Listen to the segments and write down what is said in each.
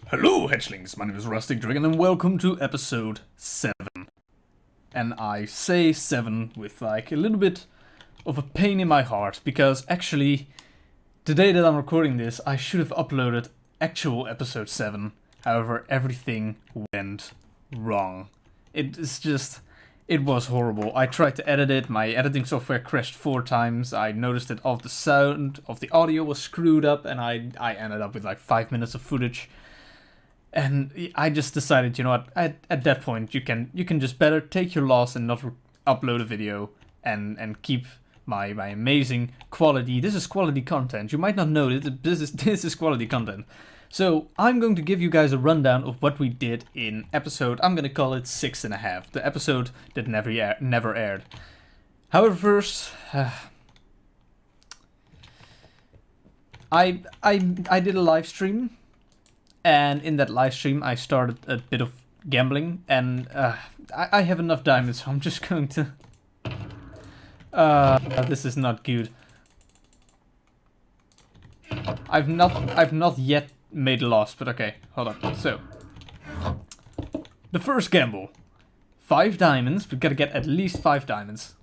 Hello hatchlings, my name is RusticDragon and welcome to episode 7. And I say 7 with like a little bit of a pain in my heart, because actually, the day that I'm recording this, I should have uploaded actual episode 7. However, everything went wrong. It was horrible. I tried to edit it, my editing software crashed 4 times, I noticed that all of the sound of the audio was screwed up, and I ended up with like 5 minutes of footage. And I just decided, you know what, at that point you can just better take your loss and not upload a video and keep my amazing quality. This is quality content. You might not know it, this is quality content. So I'm going to give you guys a rundown of what we did in episode, I'm gonna call it 6.5, the episode that never aired. However, first, I did a live stream. And in that live stream, I started a bit of gambling, and I have enough diamonds, so I'm just going to... this is not good. I've not yet made a loss, but okay, hold on. So, the first gamble, 5 diamonds. We gotta get at least 5 diamonds.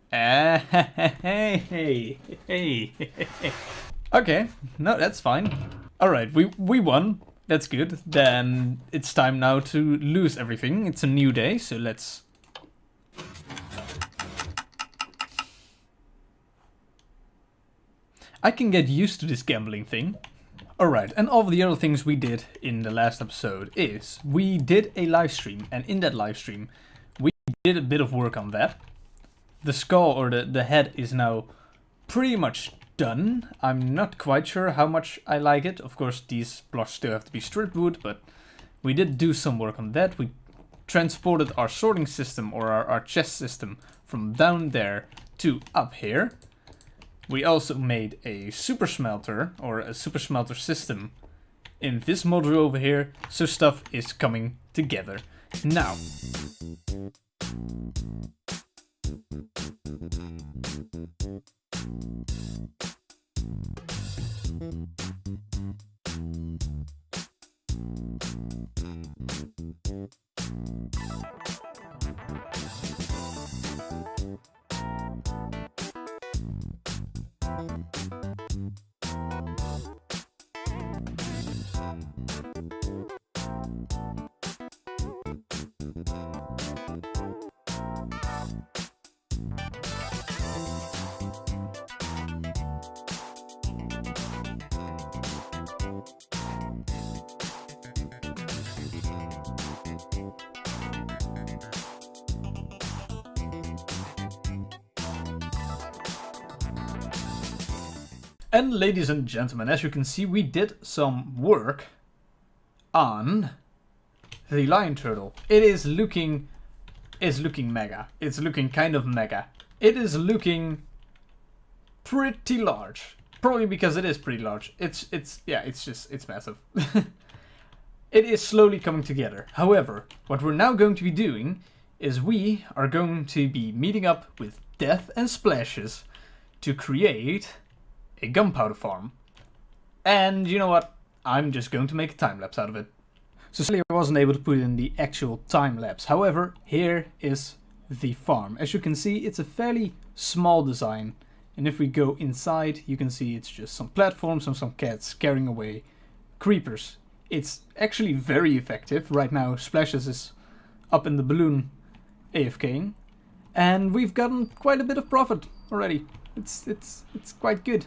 Hey. Okay, no, that's fine. Alright, we won. That's good. Then it's time now to lose everything. It's a new day, so let's... I can get used to this gambling thing. Alright, and all of the other things we did in the last episode is we did a live stream, and in that live stream we did a bit of work on that. The skull, or the head, is now pretty much done. I'm not quite sure how much I like it. Of course, these blocks still have to be stripped wood, but we did do some work on that. We transported our sorting system, or our chest system, from down there to up here. We also made a super smelter, or a super smelter system, in this module over here, so stuff is coming together. Now, and ladies and gentlemen, as you can see, we did some work on the lion turtle. It is looking mega. It's looking kind of mega. It is looking pretty large. Probably because it is pretty large. It's massive. It is slowly coming together. However, what we're now going to be doing is we are going to be meeting up with Death and Splashes to create a gunpowder farm. And you know what? I'm just going to make a time-lapse out of it. So sadly I wasn't able to put in the actual time-lapse. However, here is the farm. As you can see, it's a fairly small design. And if we go inside, you can see it's just some platforms and some cats carrying away creepers. It's actually very effective. Right now, Splashes is up in the balloon AFKing. And we've gotten quite a bit of profit already. It's quite good.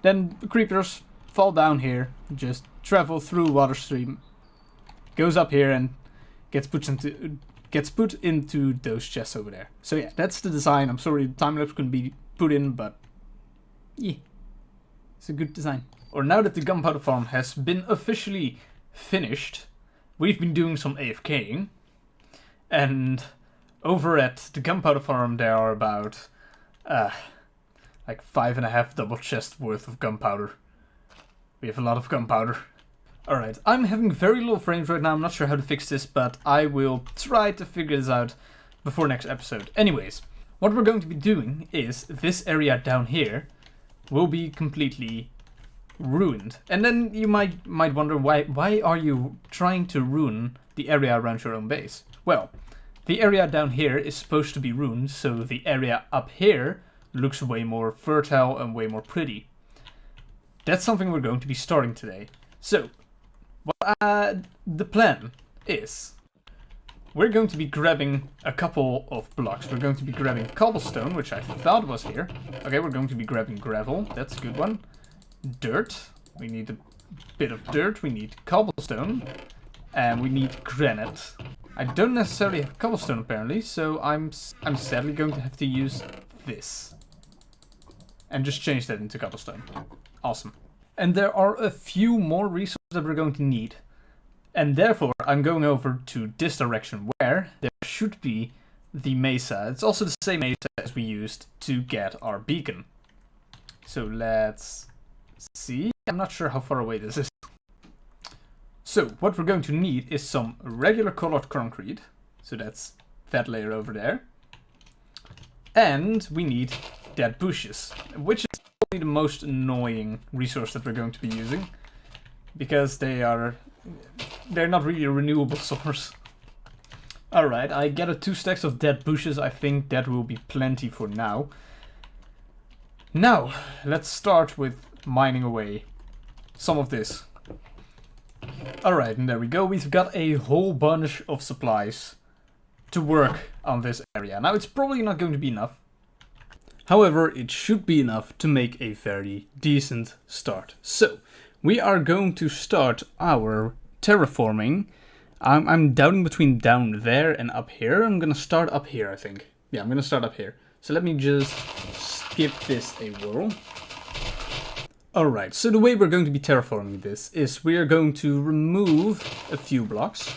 Then the creepers fall down here, just travel through water stream, goes up here and gets put into those chests over there. So yeah, that's the design. I'm sorry the time-lapse couldn't be put in, but yeah, it's a good design. Or now that the gunpowder farm has been officially finished, we've been doing some AFKing, and over at the gunpowder farm there are about like 5.5 double chests worth of gunpowder. We have a lot of gunpowder. Alright, I'm having very low frames right now. I'm not sure how to fix this, but I will try to figure this out before next episode. Anyways, what we're going to be doing is this area down here will be completely ruined. And then you might wonder why are you trying to ruin the area around your own base? Well, the area down here is supposed to be ruined, so the area up here looks way more fertile and way more pretty. That's something we're going to be starting today. So, the plan is we're going to be grabbing a couple of blocks. We're going to be grabbing cobblestone, which I thought was here. Okay, we're going to be grabbing gravel. That's a good one. Dirt. We need a bit of dirt. We need cobblestone. And we need granite. I don't necessarily have cobblestone apparently, so I'm sadly going to have to use this. And just change that into cobblestone. Awesome. And there are a few more resources that we're going to need. And therefore, I'm going over to this direction where there should be the mesa. It's also the same mesa as we used to get our beacon. So let's see. I'm not sure how far away this is. So what we're going to need is some regular colored concrete. So that's that layer over there. And we need dead bushes, which is probably the most annoying resource that we're going to be using. Because they're not really a renewable source. Alright, I gathered 2 stacks of dead bushes. I think that will be plenty for now. Now, let's start with mining away some of this. Alright, and there we go. We've got a whole bunch of supplies to work on this area. Now, it's probably not going to be enough. However, it should be enough to make a very decent start. So, we are going to start our terraforming. I'm doubting between down there and up here. I'm going to start up here, I think. Yeah, I'm going to start up here. So let me just give this a whirl. Alright, so the way we're going to be terraforming this is we are going to remove a few blocks.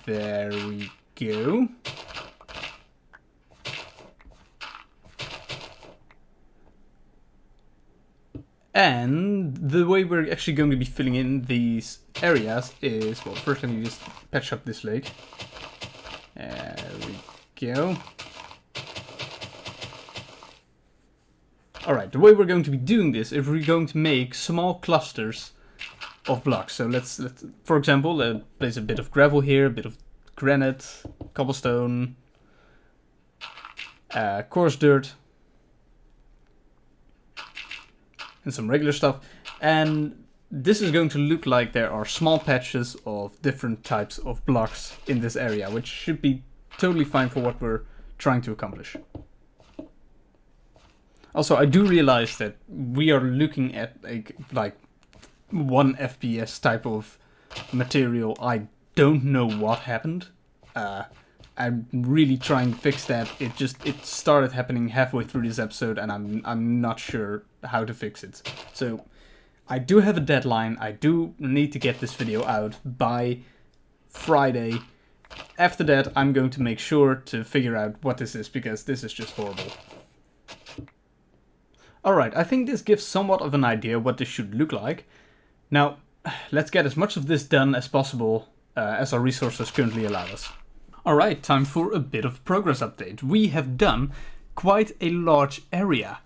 There we go. And the way we're actually going to be filling in these areas is, well, first let me just patch up this lake. There we go. Alright, the way we're going to be doing this is we're going to make small clusters of blocks. So let's for example, place a bit of gravel here, a bit of granite, cobblestone, coarse dirt, and some regular stuff. And this is going to look like there are small patches of different types of blocks in this area, which should be totally fine for what we're trying to accomplish. Also, I do realize that we are looking at like 1 FPS type of material. I don't know what happened. I'm really trying to fix that. It started happening halfway through this episode, and I'm not sure how to fix it. So I do have a deadline. I do need to get this video out by Friday. After that, I'm going to make sure to figure out what this is, because this is just horrible. Alright, I think this gives somewhat of an idea what this should look like. Now, let's get as much of this done as possible as our resources currently allow us. Alright, time for a bit of progress update. We have done quite a large area.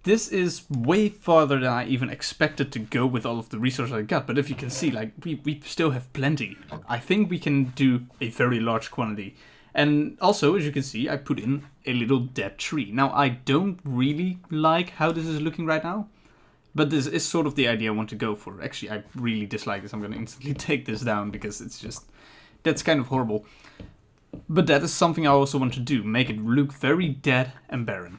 This is way farther than I even expected to go with all of the resources I got, but if you can see, like, we still have plenty. I think we can do a very large quantity. And also, as you can see, I put in a little dead tree. Now, I don't really like how this is looking right now, but this is sort of the idea I want to go for. Actually, I really dislike this. I'm going to instantly take this down because it's just, that's kind of horrible. But that is something I also want to do, make it look very dead and barren.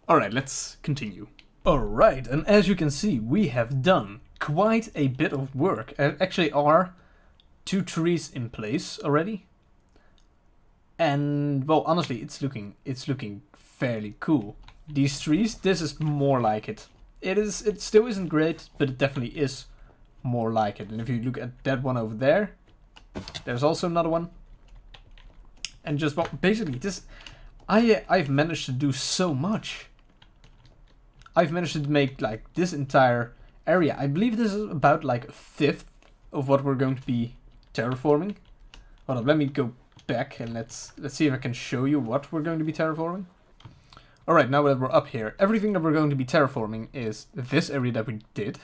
Alright, let's continue. Alright, and as you can see, we have done quite a bit of work. There actually are 2 trees in place already. And, well, honestly, it's looking fairly cool. These trees, this is more like it. It still isn't great, but it definitely is more like it. And if you look at that one over there, there's also another one. And just, well, basically, this, I've managed to do so much. I've managed to make, like, this entire area. I believe this is about, like, 1/5 of what we're going to be terraforming. Hold on, let me go back and let's see if I can show you what we're going to be terraforming. Alright, now that we're up here, everything that we're going to be terraforming is this area that we did.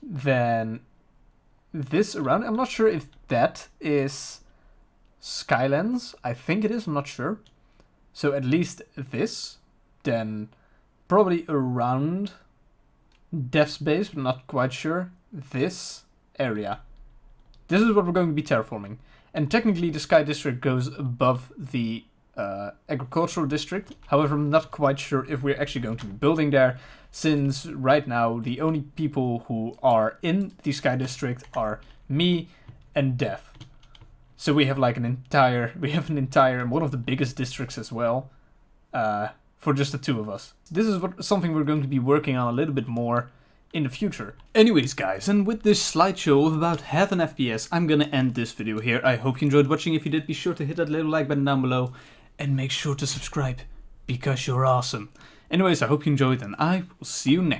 Then this around. I'm not sure if that is Skylands. I think it is, I'm not sure. So at least this. Then probably around Dev's base, but not quite sure. This area. This is what we're going to be terraforming. And technically the Sky District goes above the agricultural district. However, I'm not quite sure if we're actually going to be building there, since right now the only people who are in the Sky District are me and Dev. So we have like an entire, one of the biggest districts as well, for just the two of us. This is something we're going to be working on a little bit more in the future. Anyways guys, and with this slideshow of about half an FPS, I'm gonna end this video here. I hope you enjoyed watching. If you did, be sure to hit that little like button down below. And make sure to subscribe, because you're awesome. Anyways, I hope you enjoyed, and I will see you next time.